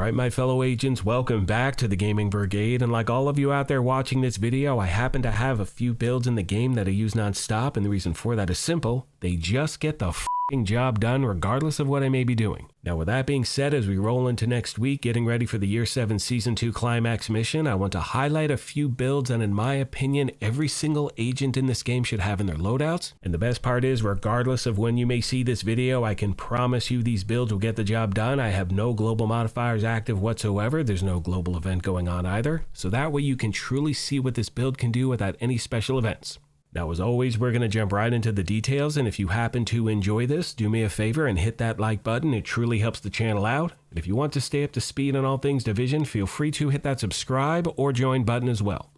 Alright my fellow agents, welcome back to the Gaming Brigade, and like all of you out there watching this video, I happen to have a few builds in the game that I use non-stop, and the reason for that is simple. They just get the f***ing job done regardless of what I may be doing. Now with that being said, as we roll into next week, getting ready for the Year 7 Season 2 Climax mission, I want to highlight a few builds that in my opinion, every single agent in this game should have in their loadouts. And the best part is, regardless of when you may see this video, I can promise you these builds will get the job done. I have no global modifiers active whatsoever. There's no global event going on either. So that way you can truly see what this build can do without any special events. Now, as always, we're going to jump right into the details, and if you happen to enjoy this, do me a favor and hit that like button. It truly helps the channel out. And if you want to stay up to speed on all things Division, feel free to hit that subscribe or join button as well.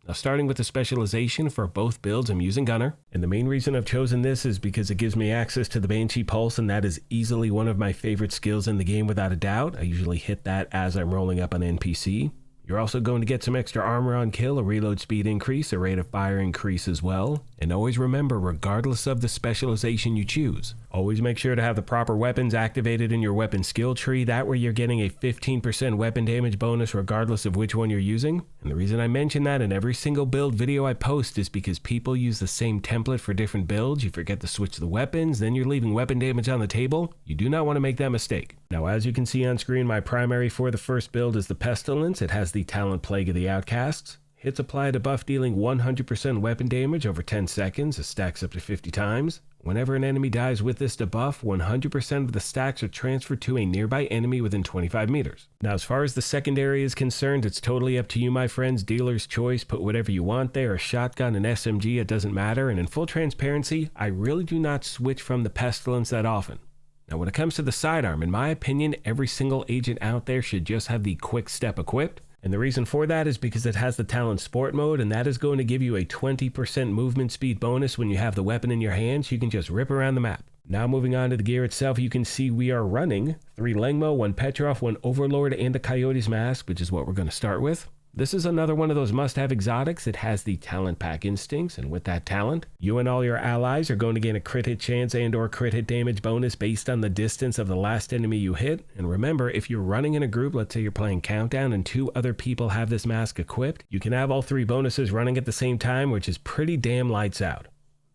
Now, starting with the specialization for both builds, I'm using Gunner, and the main reason I've chosen this is because it gives me access to the Banshee Pulse, and that is easily one of my favorite skills in the game without a doubt. I usually hit that as I'm rolling up an NPC. You're also going to get some extra armor on kill, a reload speed increase, a rate of fire increase as well. And always remember, regardless of the specialization you choose, always make sure to have the proper weapons activated in your weapon skill tree. That way you're getting a 15% weapon damage bonus regardless of which one you're using. And the reason I mention that in every single build video I post is because people use the same template for different builds. You forget to switch the weapons, then you're leaving weapon damage on the table. You do not want to make that mistake. Now, as you can see on screen, my primary for the first build is the Pestilence. It has the Talent Plague of the Outcasts. Hits apply a debuff dealing 100% weapon damage over 10 seconds. It stacks up to 50 times. Whenever an enemy dies with this debuff, 100% of the stacks are transferred to a nearby enemy within 25 meters. Now, as far as the secondary is concerned, it's totally up to you, my friends. Dealer's choice, put whatever you want there, a shotgun, an SMG, it doesn't matter. And in full transparency, I really do not switch from the Pestilence that often. Now, when it comes to the sidearm, in my opinion, every single agent out there should just have the Quick Step equipped. And the reason for that is because it has the Talent Sport mode, and that is going to give you a 20% movement speed bonus when you have the weapon in your hands. You can just rip around the map. Now moving on to the gear itself, you can see we are running 3 Lengmo, 1 Petrov, 1 Overlord, and a Coyote's Mask, which is what we're going to start with. This is another one of those must-have exotics. It has the Talent Pack Instincts, and with that talent, you and all your allies are going to gain a crit hit chance and or crit hit damage bonus based on the distance of the last enemy you hit. And remember, if you're running in a group, let's say you're playing Countdown and 2 other people have this mask equipped, you can have all 3 bonuses running at the same time, which is pretty damn lights out.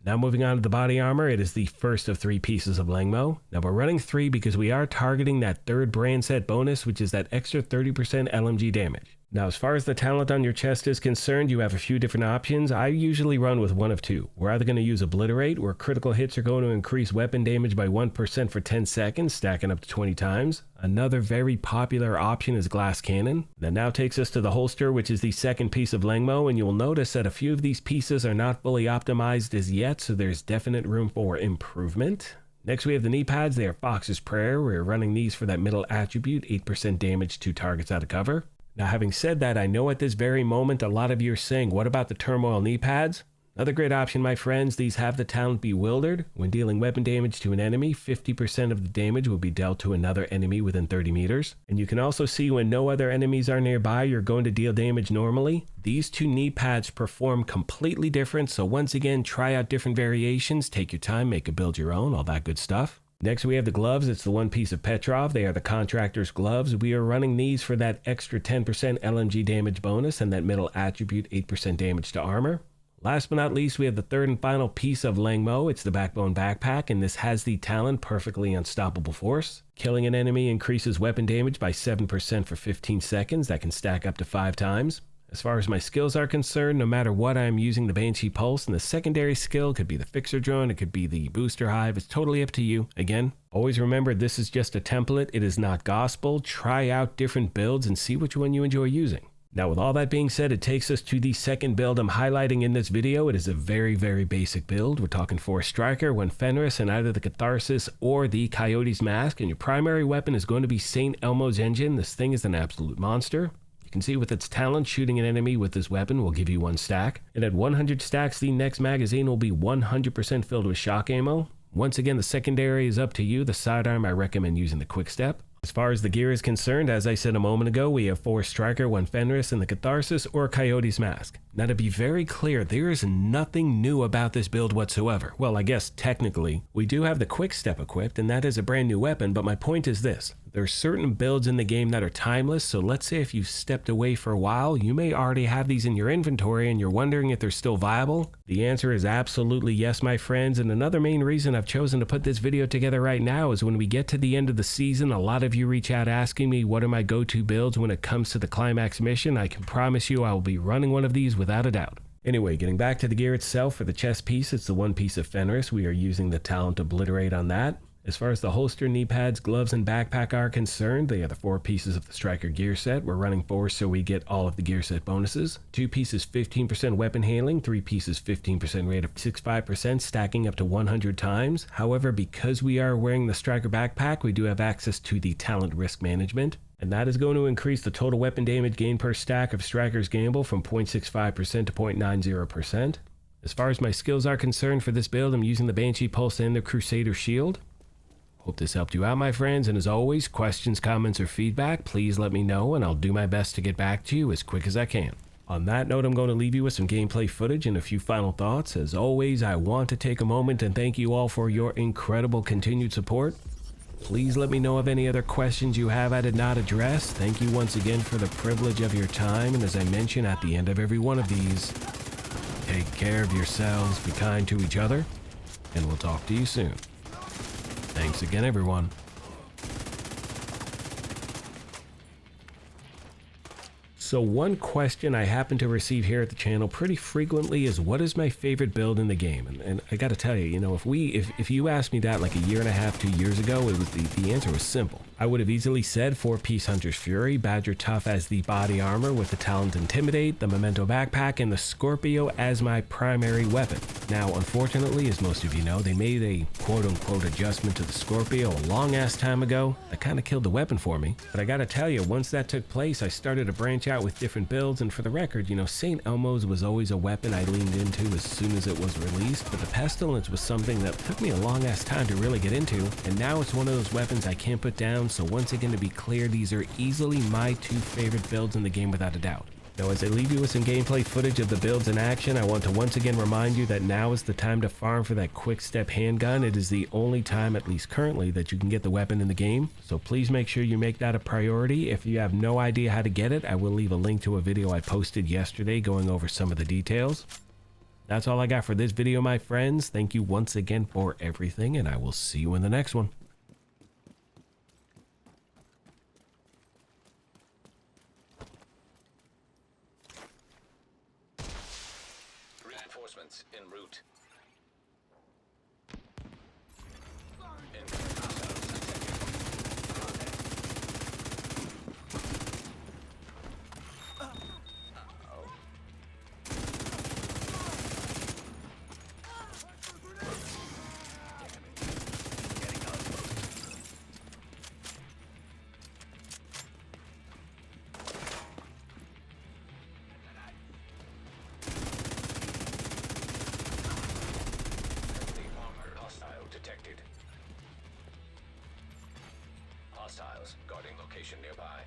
Now moving on to the body armor, it is the first of 3 pieces of Lengmo. Now we're running 3 because we are targeting that 3rd brand set bonus, which is that extra 30% LMG damage. Now, as far as the talent on your chest is concerned, you have a few different options. I usually run with one of 2. We're either going to use Obliterate, where critical hits are going to increase weapon damage by 1% for 10 seconds, stacking up to 20 times. Another very popular option is Glass Cannon. That now takes us to the holster, which is the 2nd piece of Lengmo, and you'll notice that a few of these pieces are not fully optimized as yet, so there's definite room for improvement. Next, we have the knee pads. They are Fox's Prayer. We're running these for that middle attribute, 8% damage to targets out of cover. Now, having said that, I know at this very moment, a lot of you are saying, what about the Turmoil knee pads? Another great option, my friends. These have the talent Bewildered. When dealing weapon damage to an enemy, 50% of the damage will be dealt to another enemy within 30 meters. And you can also see when no other enemies are nearby, you're going to deal damage normally. These 2 knee pads perform completely different. So once again, try out different variations. Take your time, make a build your own, all that good stuff. Next, we have the gloves. It's the 1 piece of Petrov. They are the Contractor's Gloves. We are running these for that extra 10% LMG damage bonus and that middle attribute, 8% damage to armor. Last but not least, we have the 3rd and final piece of Lengmo. It's the Backbone Backpack, and this has the talent Perfectly Unstoppable Force. Killing an enemy increases weapon damage by 7% for 15 seconds. That can stack up to 5 times. As far as my skills are concerned, no matter what, I'm using the Banshee Pulse, and the secondary skill could be the Fixer Drone, it could be the Booster Hive. It's totally up to you. Again, always remember, this is just a template. It is not gospel. Try out different builds and see which one you enjoy using. Now, with all that being said, it takes us to the second build I'm highlighting in this video. It is a very, very basic build. We're talking 4 Striker, 1 Fenris, and either the Catharsis or the Coyote's Mask, and your primary weapon is going to be St. Elmo's Engine. This thing is an absolute monster. You can see with its talent, shooting an enemy with this weapon will give you 1 stack. And at 100 stacks, the next magazine will be 100% filled with shock ammo. Once again, the secondary is up to you. The sidearm, I recommend using the Quick Step. As far as the gear is concerned, as I said a moment ago, we have 4 Striker, 1 Fenris, and the Catharsis or Coyote's Mask. Now, to be very clear, there is nothing new about this build whatsoever. Well, I guess technically, we do have the Quick Step equipped, and that is a brand new weapon, but my point is this. There are certain builds in the game that are timeless, so let's say if you've stepped away for a while, you may already have these in your inventory and you're wondering if they're still viable. The answer is absolutely yes, my friends, and another main reason I've chosen to put this video together right now is when we get to the end of the season, a lot of you reach out asking me what are my go-to builds when it comes to the climax mission. I can promise you I will be running one of these without a doubt. Anyway, getting back to the gear itself, for the chest piece, it's the one piece of Fenris. We are using the talent Obliterate on that. As far as the holster, knee pads, gloves, and backpack are concerned, they are the 4 pieces of the Striker gear set. We're running 4 so we get all of the gear set bonuses. 2 pieces 15% weapon handling, 3 pieces 15% rate of 65%, stacking up to 100 times. However, because we are wearing the Striker backpack, we do have access to the talent risk management. And that is going to increase the total weapon damage gain per stack of Striker's Gamble from 0.65% to 0.90%. As far as my skills are concerned for this build, I'm using the Banshee Pulse and the Crusader Shield. Hope this helped you out, my friends, and as always, questions, comments, or feedback, please let me know and I'll do my best to get back to you as quick as I can. On that note, I'm going to leave you with some gameplay footage and a few final thoughts. As always, I want to take a moment and thank you all for your incredible continued support. Please let me know of any other questions you have I did not address. Thank you once again for the privilege of your time, and as I mention at the end of every one of these, take care of yourselves, be kind to each other, and we'll talk to you soon. Thanks again, everyone. So one question I happen to receive here at the channel pretty frequently is what is my favorite build in the game? And I gotta tell you, if you asked me that like a year and a half, 2 years ago, it was the answer was simple. I would have easily said 4-piece Hunter's Fury, Badger Tough as the body armor with the talent Intimidate, the Memento backpack, and the Scorpio as my primary weapon. Now, unfortunately, as most of you know, they made a quote-unquote adjustment to the Scorpio a long-ass time ago that kind of killed the weapon for me. But I gotta tell you, once that took place, I started to branch out with different builds, and for the record, St. Elmo's was always a weapon I leaned into as soon as it was released, but the Pestilence was something that took me a long-ass time to really get into, and now it's one of those weapons I can't put down. So once again, to be clear, these are easily my 2 favorite builds in the game without a doubt. Now, as I leave you with some gameplay footage of the builds in action, I want to once again remind you that now is the time to farm for that quick step handgun. It is the only time, at least currently, that you can get the weapon in the game. So please make sure you make that a priority. If you have no idea how to get it, I will leave a link to a video I posted yesterday going over some of the details. That's all I got for this video, my friends. Thank you once again for everything, and I will see you in the next one. Reinforcements en route. Detected. Hostiles guarding location nearby.